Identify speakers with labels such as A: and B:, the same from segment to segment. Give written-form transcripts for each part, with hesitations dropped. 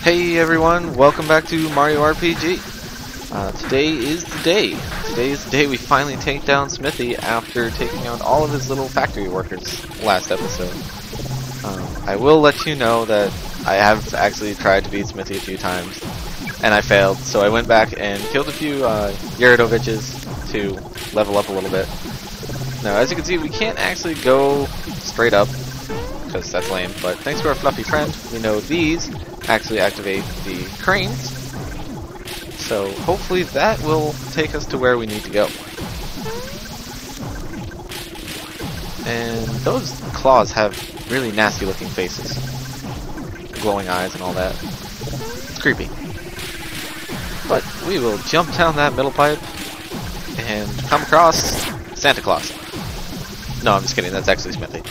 A: Hey everyone, welcome back to Mario RPG. Today is the day. Today is the day we finally take down Smithy after taking out all of his little factory workers last episode. I will let you know that I have actually tried to beat Smithy a few times, and I failed, so I went back and killed a few Gyaradoviches to level up a little bit. Now, as you can see, we can't actually go straight up, because that's lame, but thanks to our fluffy friend, we know these actually activate the cranes, so hopefully that will take us to where we need to go. And those Claus have really nasty looking faces, glowing eyes and all that. It's creepy. But we will jump down that middle pipe and come across Santa Claus. No, I'm just kidding, that's actually Smithy.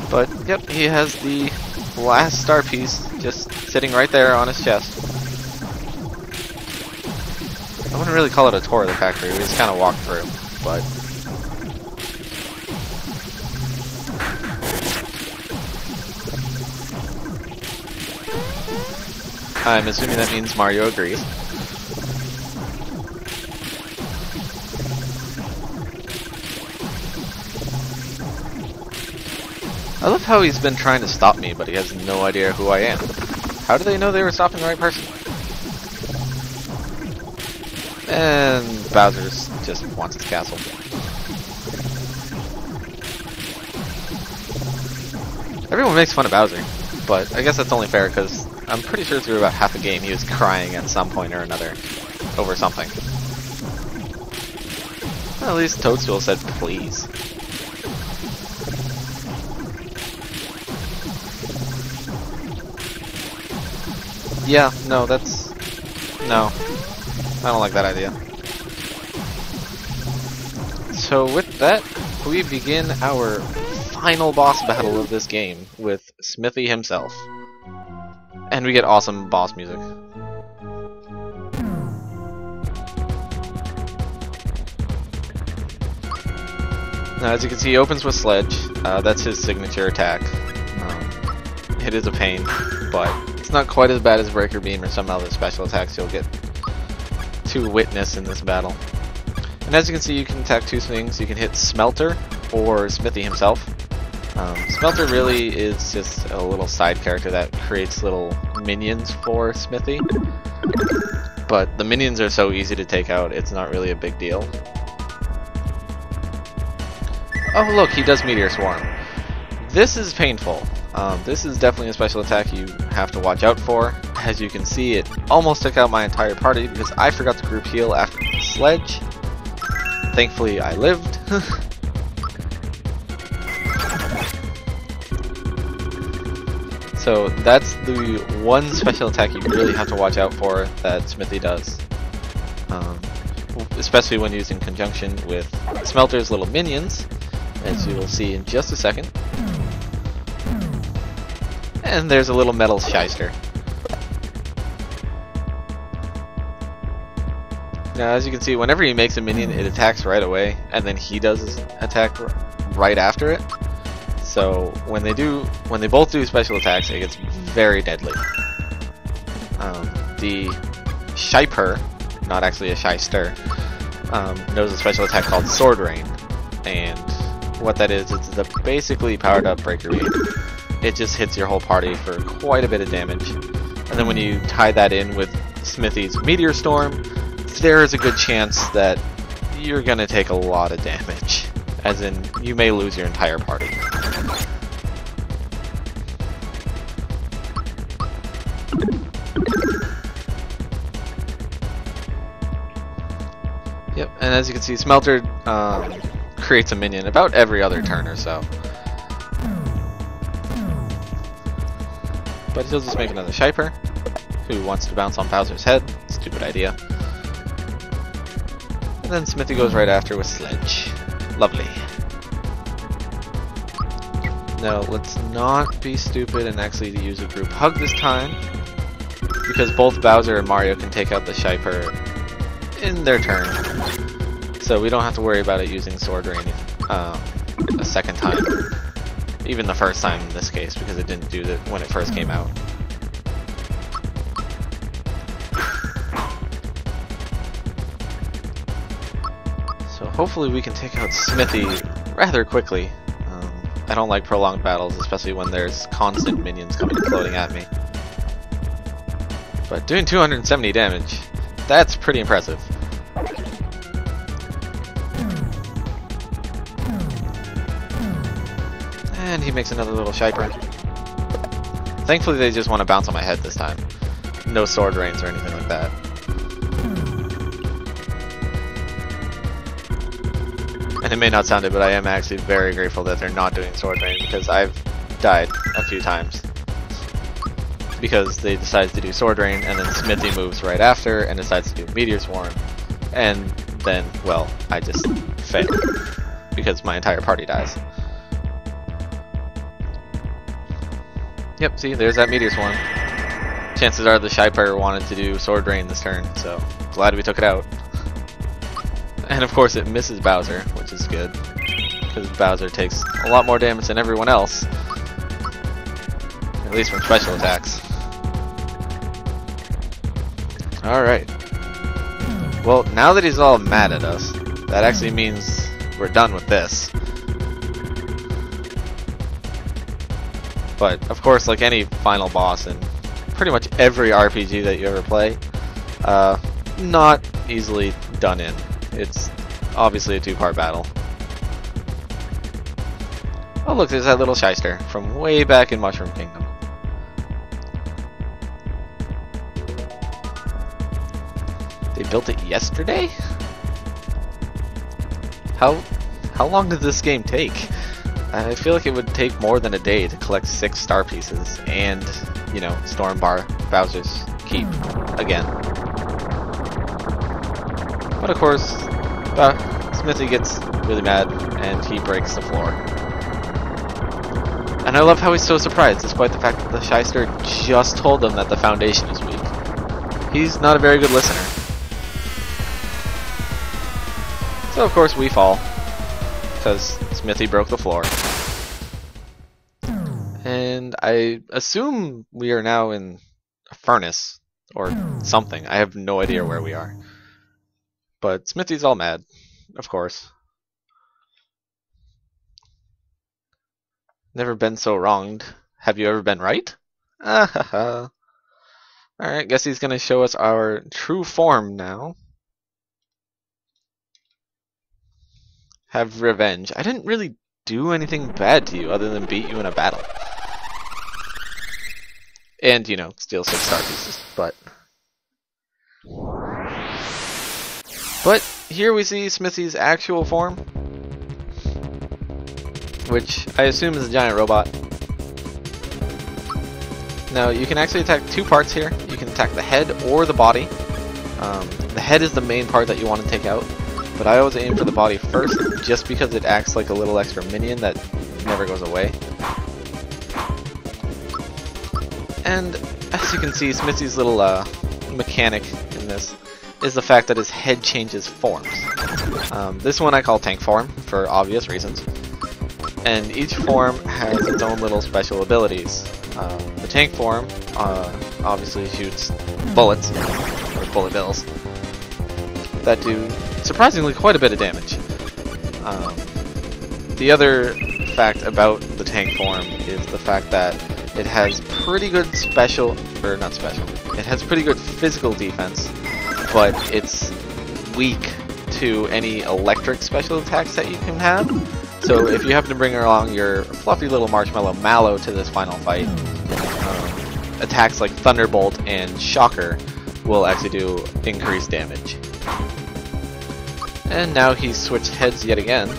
A: But, yep, he has the last star piece just sitting right there on his chest. I wouldn't really call it a tour of the factory, we just kind of walked through, but... I'm assuming that means Mario agrees. I love how he's been trying to stop me, but he has no idea who I am. How do they know they were stopping the right person? And Bowser just wants his castle. Everyone makes fun of Bowser, but I guess that's only fair because I'm pretty sure through about half the game he was crying at some point or another over something. Well, at least Toadstool said please. Yeah, no, that's... no. I don't like that idea. So with that, we begin our final boss battle of this game with Smithy himself. And we get awesome boss music. Now, as you can see, he opens with Sledge. That's his signature attack. It is a pain, but it's not quite as bad as Breaker Beam or some other special attacks you'll get to witness in this battle. And as you can see, you can attack two things. You can hit Smelter or Smithy himself. Smelter really is just a little side character that creates little minions for Smithy. But the minions are so easy to take out, it's not really a big deal. Oh look, he does Meteor Swarm. This is painful. This is definitely a special attack you have to watch out for. As you can see, it almost took out my entire party because I forgot to group heal after the Sledge. Thankfully, I lived. So that's the one special attack you really have to watch out for that Smithy does. Especially when used in conjunction with Smelter's little minions, as you will see in just a second. And there's a little metal shyster. Now, as you can see, whenever he makes a minion, it attacks right away, and then he does his attack right after it. So when they both do special attacks, it gets very deadly. The Shyper, not actually a shyster, knows a special attack called Sword Rain, and what that is, it's the basically powered up Breaker Beam. It just hits your whole party for quite a bit of damage. And then when you tie that in with Smithy's Meteor Storm, there is a good chance that you're gonna take a lot of damage. As in, you may lose your entire party. Yep, and as you can see, Smelter creates a minion about every other turn or so. But he'll just make another Shyper, who wants to bounce on Bowser's head. Stupid idea. And then Smithy goes right after with Sledge. Lovely. Now, let's not be stupid and actually use a group hug this time, because both Bowser and Mario can take out the Shyper in their turn. So we don't have to worry about it using Sword Rain a second time. even the first time in this case, because it didn't do that when it first came out. So hopefully we can take out Smithy rather quickly. I don't like prolonged battles, especially when there's constant minions coming and floating at me. But doing 270 damage, that's pretty impressive. And he makes another little shiper. Thankfully they just want to bounce on my head this time. No sword rains or anything like that. And it may not sound it, but I am actually very grateful that they're not doing sword rain, because I've died a few times. Because they decide to do sword rain, and then Smithy moves right after and decides to do meteor swarm. And then, well, I just fail. Because my entire party dies. Yep, see, there's that meteor swarm. Chances are the Shyper wanted to do sword rain this turn, so glad we took it out. And of course it misses Bowser, which is good, because Bowser takes a lot more damage than everyone else, at least from special attacks. Alright. Well, now that he's all mad at us, that actually means we're done with this. But, of course, like any final boss in pretty much every RPG that you ever play, not easily done in. It's obviously a two-part battle. Oh look, there's that little shyster from way back in Mushroom Kingdom. They built it yesterday? How long did this game take? I feel like it would take more than a day to collect 6 star pieces and, you know, Stormbar Bowser's Keep again. But of course, Smithy gets really mad and he breaks the floor. And I love how he's so surprised, despite the fact that the shyster just told him that the foundation is weak. He's not a very good listener. So of course we fall, because Smithy broke the floor. And I assume we are now in a furnace or something. I have no idea where we are. But Smithy's all mad, of course. Never been so wronged. Have you ever been right? Alright, guess he's gonna show us our true form now. Have revenge. I didn't really do anything bad to you other than beat you in a battle. And, you know, steal 6 star pieces, But here we see Smithy's actual form, which I assume is a giant robot. Now, you can actually attack 2 parts here. You can attack the head or the body. The head is the main part that you want to take out, but I always aim for the body first, just because it acts like a little extra minion that never goes away. And as you can see, Smithy's little mechanic in this is the fact that his head changes forms. This one I call tank form, for obvious reasons. And each form has its own little special abilities. The tank form obviously shoots bullets, or bullet bills, that do surprisingly quite a bit of damage. The other fact about the tank form is the fact that it has pretty good it has pretty good physical defense, but it's weak to any electric special attacks that you can have. So if you happen to bring along your fluffy little marshmallow Mallow to this final fight, attacks like Thunderbolt and Shocker will actually do increased damage. And now he's switched heads yet again.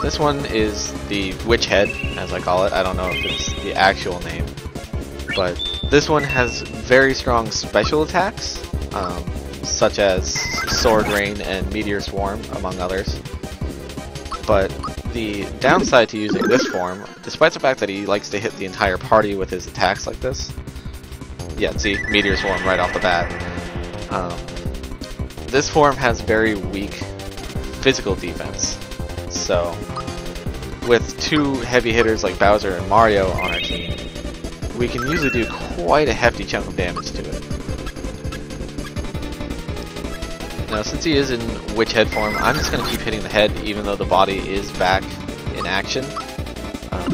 A: This one is the Witch Head, as I call it. I don't know if it's the actual name. But this one has very strong special attacks, such as Sword Rain and Meteor Swarm, among others. But the downside to using this form, despite the fact that he likes to hit the entire party with his attacks like this, yeah, see, Meteor Swarm right off the bat. This form has very weak physical defense. So with two heavy hitters like Bowser and Mario on our team, we can usually do quite a hefty chunk of damage to it. Now, since he is in witch head form, I'm just going to keep hitting the head even though the body is back in action.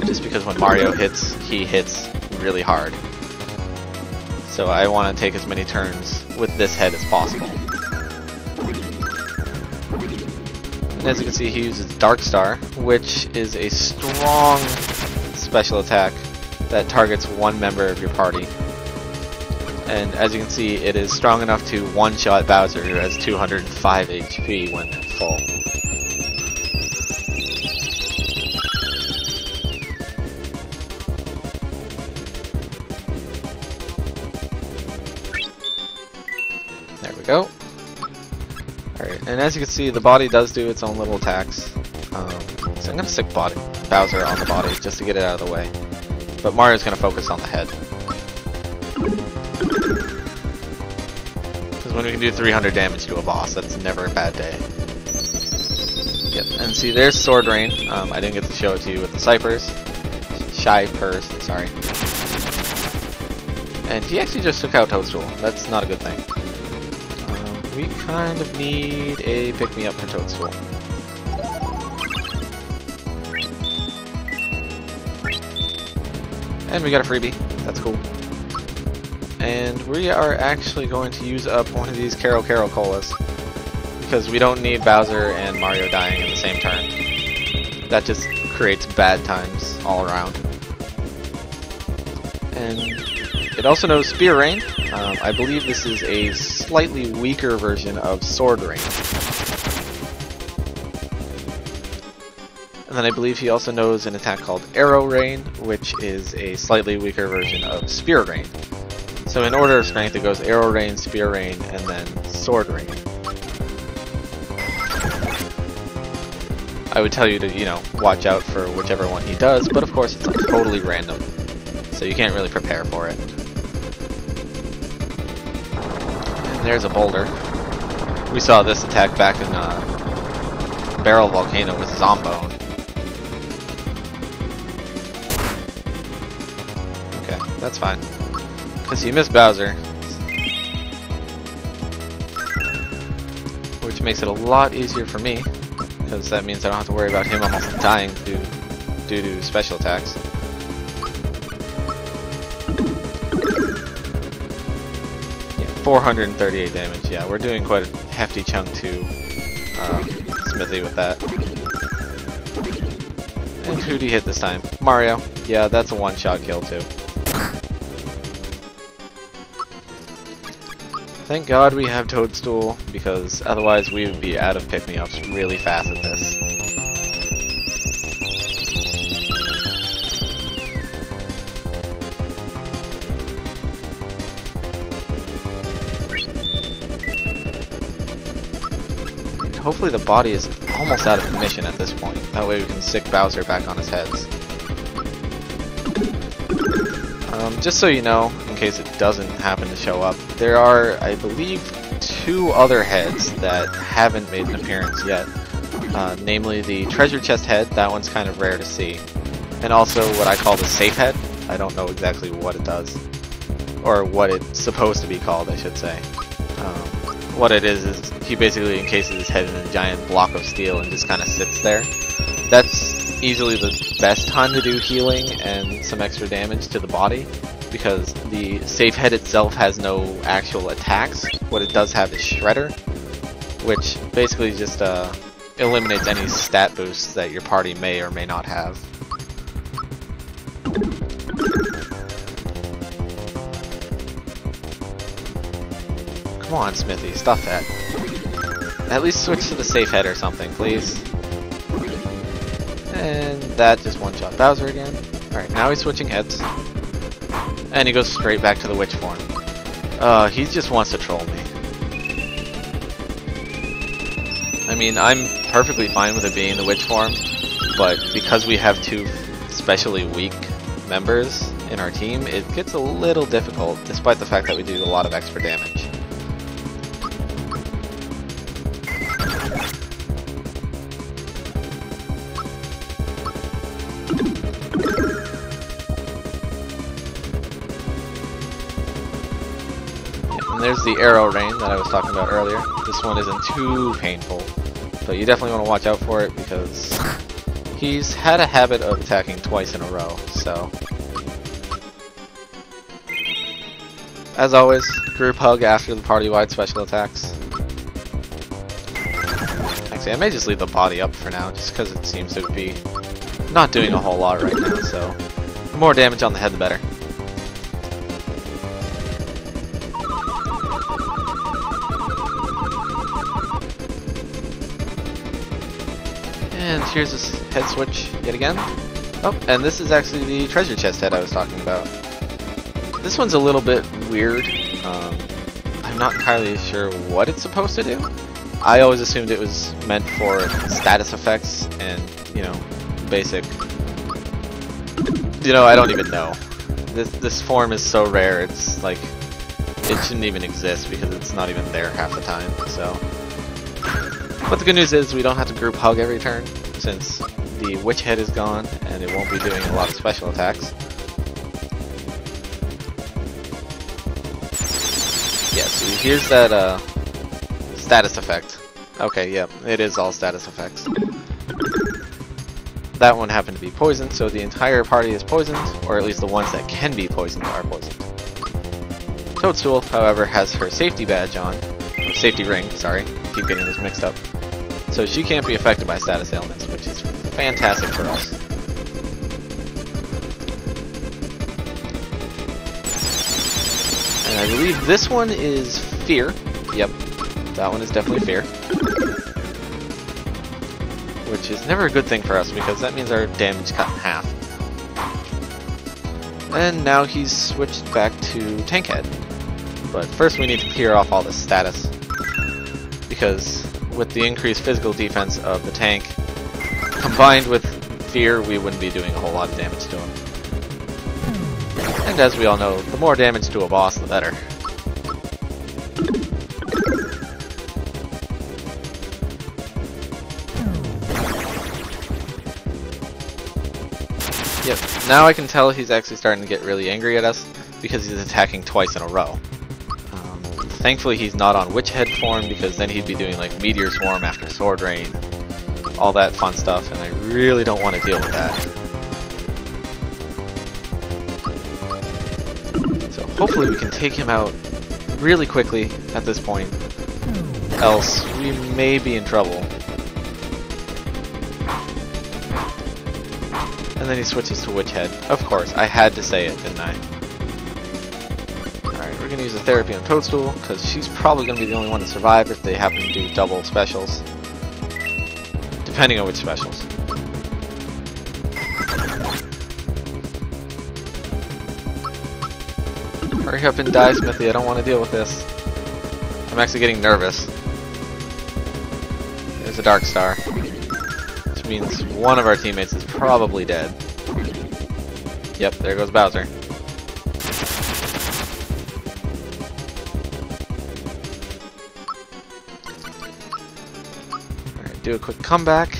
A: Just because when Mario hits, he hits really hard. So I want to take as many turns with this head as possible. And as you can see, he uses Dark Star, which is a strong special attack that targets one member of your party. And as you can see, it is strong enough to one-shot Bowser, who has 205 HP when at full. There we go. Alright, and as you can see, the body does do its own little attacks. So I'm going to stick Bowser on the body just to get it out of the way. But Mario's going to focus on the head. Because when we can do 300 damage to a boss, that's never a bad day. Yep, and see, there's Sword Rain. I didn't get to show it to you with the Cypers. Shypers, sorry. And he actually just took out Toadstool. That's not a good thing. We kind of need a pick-me-up for Toadstool. And we got a freebie. That's cool. And we are actually going to use up one of these Carol Colas, because we don't need Bowser and Mario dying in the same turn. That just creates bad times all around. And it also knows Spear Rain. I believe this is a slightly weaker version of Sword Rain. And then I believe he also knows an attack called Arrow Rain, which is a slightly weaker version of Spear Rain. So in order of strength, it goes Arrow Rain, Spear Rain, and then Sword Rain. I would tell you to, you know, watch out for whichever one he does, but of course it's totally random, so you can't really prepare for it. And there's a boulder. We saw this attack back in Barrel Volcano with Zombone. Okay, that's fine. Because you missed Bowser, which makes it a lot easier for me, because that means I don't have to worry about him almost dying due to special attacks. Yeah, 438 damage. Yeah, we're doing quite a hefty chunk to Smithy with that. And who'd he hit this time? Mario. Yeah, that's a one-shot kill too. Thank God we have Toadstool, because otherwise we would be out of pick-me-ups really fast at this. And hopefully the body is almost out of commission at this point. That way we can stick Bowser back on his heads. Just so you know, in case it doesn't happen to show up, there are, I believe, 2 other heads that haven't made an appearance yet. Namely the treasure chest head, that one's kind of rare to see. And also what I call the Safehead. I don't know exactly what it does. Or what it's supposed to be called, I should say. What it is he basically encases his head in a giant block of steel and just kind of sits there. That's easily the best time to do healing and some extra damage to the body, because the Safehead itself has no actual attacks. What it does have is Shredder, which basically just eliminates any stat boosts that your party may or may not have. Come on, Smithy, stop that. At least switch to the Safehead or something, please. And that just one-shot Bowser again. Alright, now he's switching heads. And he goes straight back to the witch form. He just wants to troll me. I mean, I'm perfectly fine with it being the witch form, but because we have 2 especially weak members in our team, it gets a little difficult, despite the fact that we do a lot of extra damage. there's the arrow rain that I was talking about earlier. This one isn't too painful, but you definitely want to watch out for it because he's had a habit of attacking twice in a row, so. As always, group hug after the party-wide special attacks. Actually, I may just leave the body up for now, just because it seems to be not doing a whole lot right now, so the more damage on the head, the better. And here's this head switch yet again. Oh, and this is actually the treasure chest head I was talking about. This one's a little bit weird. I'm not entirely sure what it's supposed to do. I always assumed it was meant for status effects and, you know, basic. You know, I don't even know. This form is so rare, it's like, it shouldn't even exist because it's not even there half the time, so. But the good news is we don't have to group hug every turn, since the witch head is gone and it won't be doing a lot of special attacks. Yeah, so here's that status effect. Okay, yeah, it is all status effects. That one happened to be poisoned, so the entire party is poisoned, or at least the ones that can be poisoned are poisoned. Toadstool, however, has her safety badge on, or safety ring, sorry, keep getting this mixed up. So she can't be affected by status ailments, which is fantastic for us. And I believe this one is Fear. Yep, that one is definitely Fear. Which is never a good thing for us because that means our damage cut in half. And now he's switched back to Tank Head. But first we need to clear off all the status. Because with the increased physical defense of the tank, combined with Fear, we wouldn't be doing a whole lot of damage to him. And as we all know, the more damage to a boss, the better. Yep, now I can tell he's actually starting to get really angry at us because he's attacking twice in a row. Thankfully he's not on Witch Head form because then he'd be doing like Meteor Swarm after Sword Rain, all that fun stuff, and I really don't want to deal with that. So hopefully we can take him out really quickly at this point, else we may be in trouble. And then he switches to Witch Head. Of course, I had to say it, didn't I? Alright, we're going to use a therapy on Toadstool, because she's probably going to be the only one to survive if they happen to do double specials. Depending on which specials. Hurry up and die, Smithy, I don't want to deal with this. I'm actually getting nervous. There's a Dark Star. Which means one of our teammates is probably dead. Yep, there goes Bowser. Alright, do a quick comeback.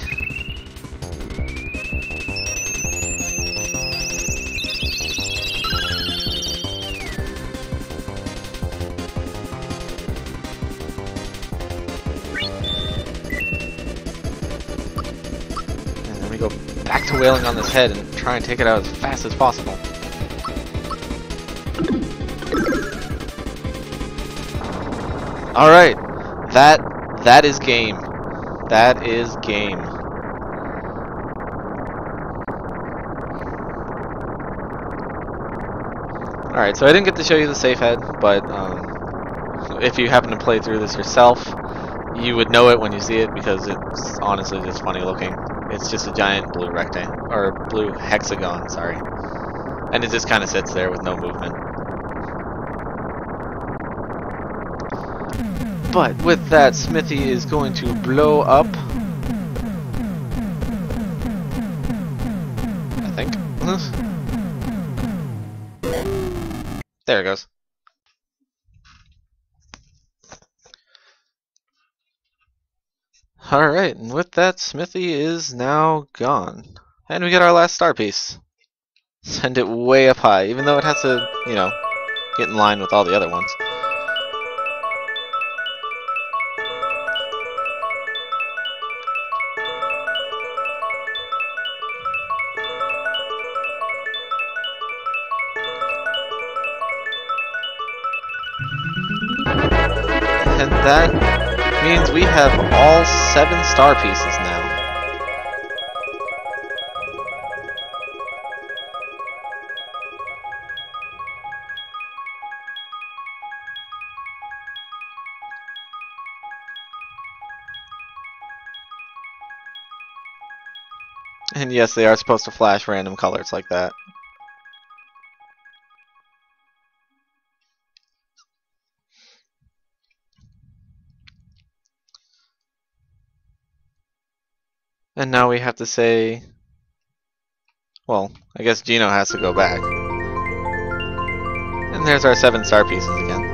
A: Go back to wailing on this head and try and take it out as fast as possible. Alright, that is game. That is game. Alright, so I didn't get to show you the Safehead, but if you happen to play through this yourself, you would know it when you see it because it's honestly just funny looking. It's just a giant blue rectangle, or blue hexagon, sorry. And it just kind of sits there with no movement. But with that, Smithy is going to blow up. I think. There it goes. Alright, and with that, Smithy is now gone. And we get our last star piece. Send it way up high, even though it has to, you know, get in line with all the other ones. And that means we have all 7 star pieces now. And yes, they are supposed to flash random colors like that. And now we have to say, well, I guess Gino has to go back. And there's our 7 star pieces again.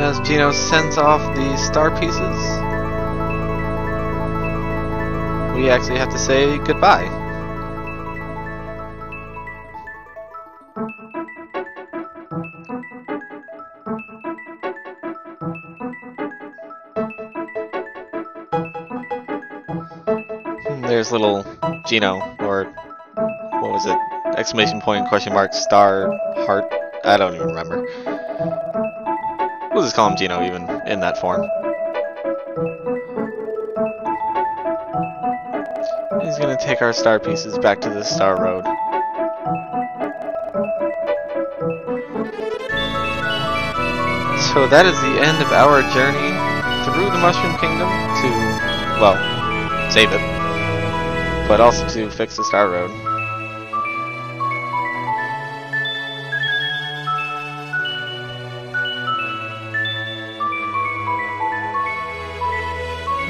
A: As Gino sends off the star pieces, we actually have to say goodbye. There's little Gino, or what was it? Exclamation point, question mark, star, heart. I don't even remember. We'll just call him Gino even in that form. He's gonna take our star pieces back to the Star Road. So that is the end of our journey through the Mushroom Kingdom to, well, save it, but also to fix the Star Road.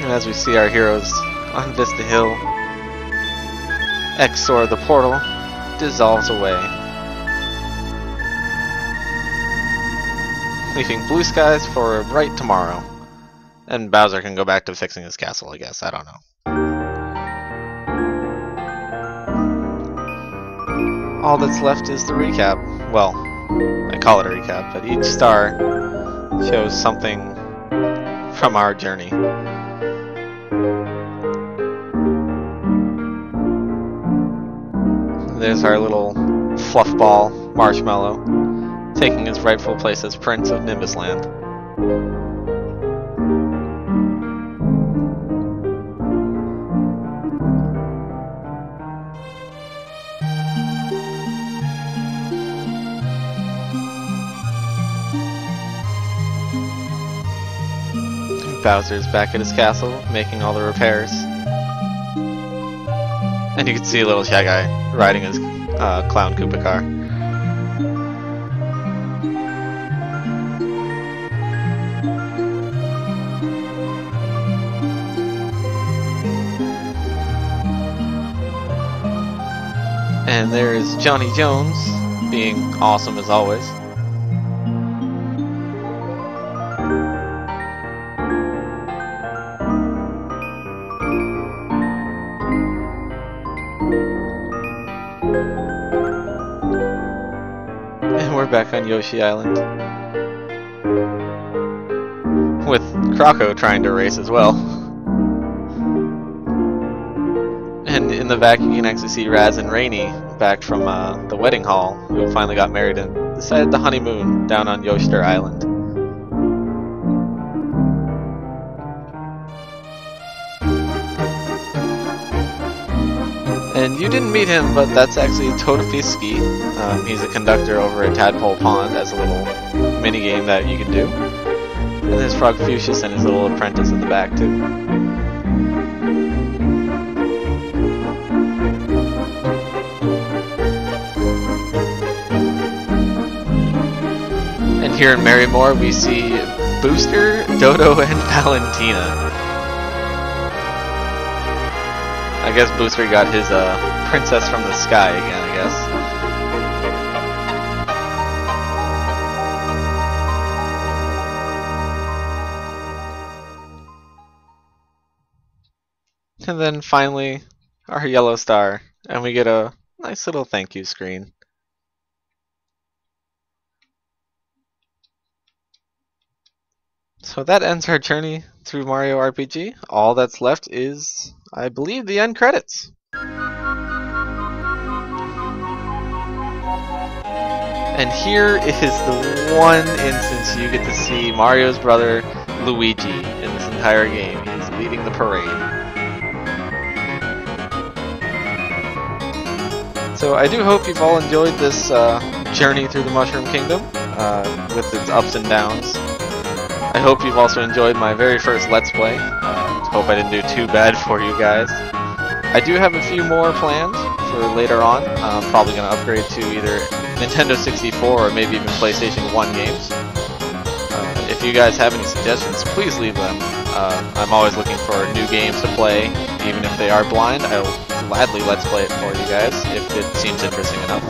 A: And as we see our heroes on Vista Hill, Exor the portal dissolves away, leaving blue skies for a bright tomorrow. And Bowser can go back to fixing his castle, I guess. I don't know. All that's left is the recap. Well, I call it a recap, but each star shows something from our journey. There's our little fluff ball, Marshmallow, taking his rightful place as Prince of Nimbusland. Bowser's back at his castle, making all the repairs. And you can see a little Shy Guy riding his Clown Koopa car. And there's Johnny Jones, being awesome as always. Back on Yoshi Island, with Croco trying to race as well. And in the back you can actually see Raz and Rainy back from the wedding hall, who finally got married and decided to honeymoon down on Yoshter Island. And you didn't meet him, but that's actually Totofiski. He's a conductor over at Tadpole Pond as a little mini-game that you can do. And there's Frog Fuchsius and his little apprentice in the back, too. And here in Marrymore, we see Booster, Dodo, and Valentina. I guess Booster got his princess from the sky again, I guess. And then finally, our yellow star, and we get a nice little thank you screen. So that ends our journey through Mario RPG. All that's left is, I believe, the end credits. And here is the one instance you get to see Mario's brother Luigi in this entire game. He's leading the parade. So I do hope you've all enjoyed this journey through the Mushroom Kingdom with its ups and downs. I hope you've also enjoyed my very first Let's Play. Hope I didn't do too bad for you guys. I do have a few more planned for later on. I'm probably going to upgrade to either Nintendo 64 or maybe even PlayStation 1 games. If you guys have any suggestions, please leave them. I'm always looking for new games to play, even if they are blind. I'll gladly Let's Play it for you guys if it seems interesting enough.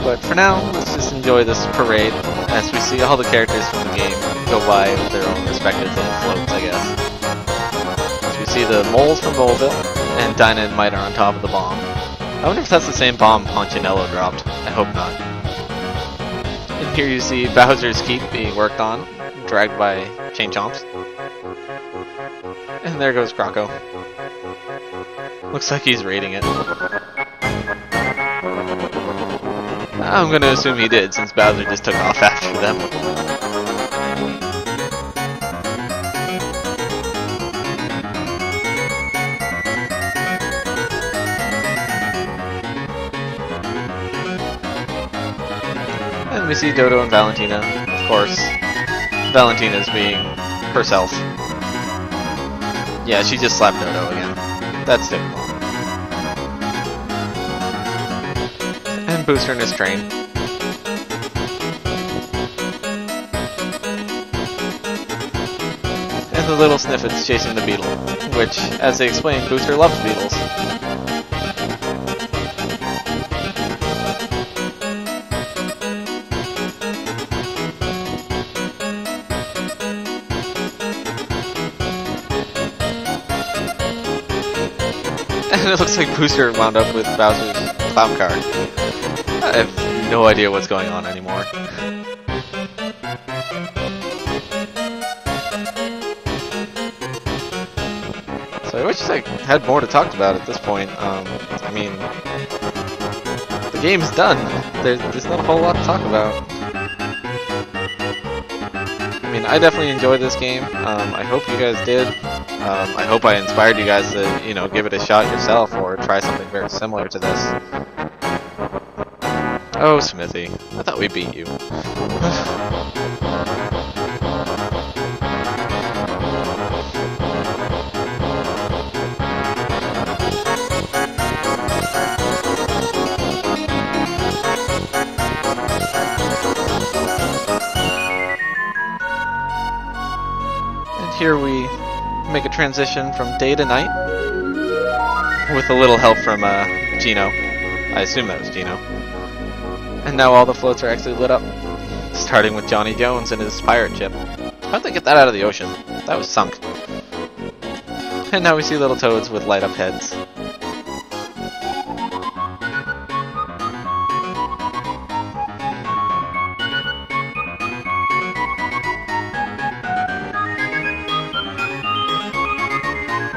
A: But for now, let's just enjoy this parade as we see all the characters from the game go by with their own respective little floats, I guess. As we see the moles from Moleville, and Dyna and Might are on top of the bomb. I wonder if that's the same bomb Ponchinello dropped. I hope not. And here you see Bowser's Keep being worked on, dragged by Chain Chomps. And there goes Croco. Looks like he's raiding it. I'm gonna assume he did, since Bowser just took off after them. And we see Dodo and Valentina. Of course, Valentina's being herself. Yeah, she just slapped Dodo again. That's typical. And Booster in his train. And the little Sniffets chasing the beetle, which, as they explained, Booster loves beetles. And it looks like Booster wound up with Bowser's clown car. I have no idea what's going on anymore. So I wish I had more to talk about at this point. I mean, the game's done. There's not a whole lot to talk about. I mean, I definitely enjoyed this game. I hope you guys did. I hope I inspired you guys to, you know, give it a shot yourself or try something very similar to this. Oh, Smithy. I thought we beat you. And here we make a transition from day to night with a little help from Gino. I assume that was Gino. And now all the floats are actually lit up, starting with Johnny Jones and his pirate ship. How'd they get that out of the ocean? That was sunk. And now we see little toads with light up heads.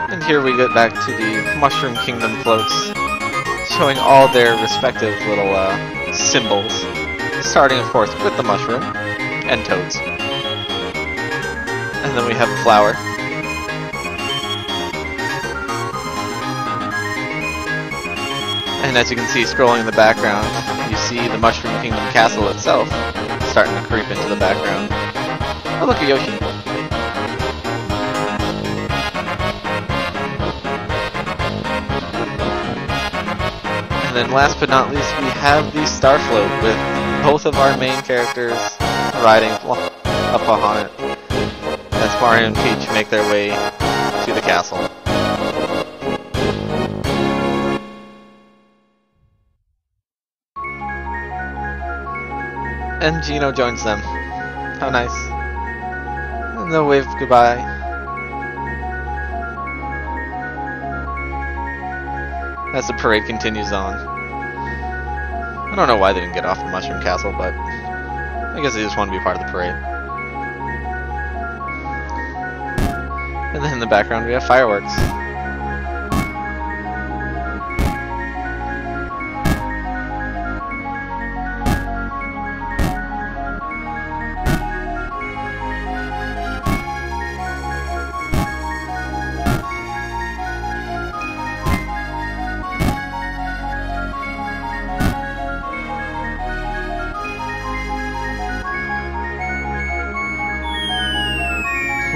A: And here we get back to the Mushroom Kingdom floats, showing all their respective little symbols, starting of course with the mushroom and toads. And then we have a flower. And as you can see scrolling in the background, you see the Mushroom Kingdom castle itself starting to creep into the background. Oh, look at Yoshi. And then last but not least, we have the Star Float with both of our main characters riding up on it as Mario and Peach make their way to the castle. And Gino joins them. How nice. And they'll wave goodbye. As the parade continues on. I don't know why they didn't get off the Mushroom Castle, but I guess they just want to be part of the parade. And then in the background we have fireworks.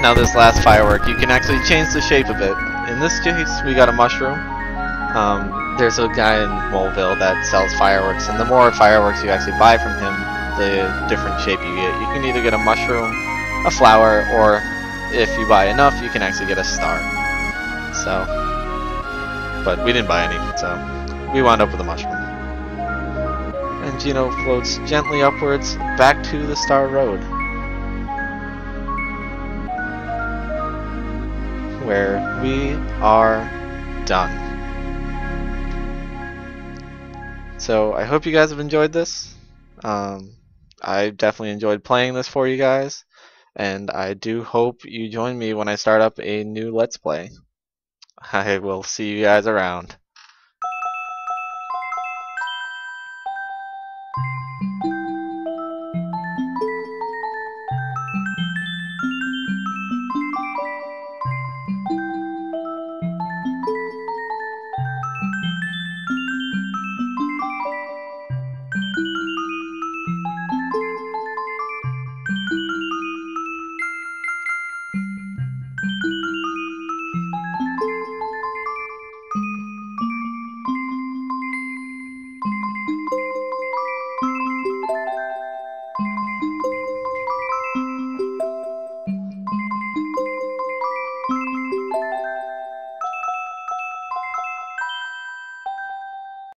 A: Now this last firework, you can actually change the shape of it. In this case, we got a mushroom. There's a guy in Moleville that sells fireworks, and the more fireworks you actually buy from him, the different shape you get. You can either get a mushroom, a flower, or if you buy enough, you can actually get a star. So, but we didn't buy any, so we wound up with a mushroom. And Gino floats gently upwards back to the Star Road, where we are done. So I hope you guys have enjoyed this. I definitely enjoyed playing this for you guys, and I do hope you join me when I start up a new Let's Play. I will see you guys around.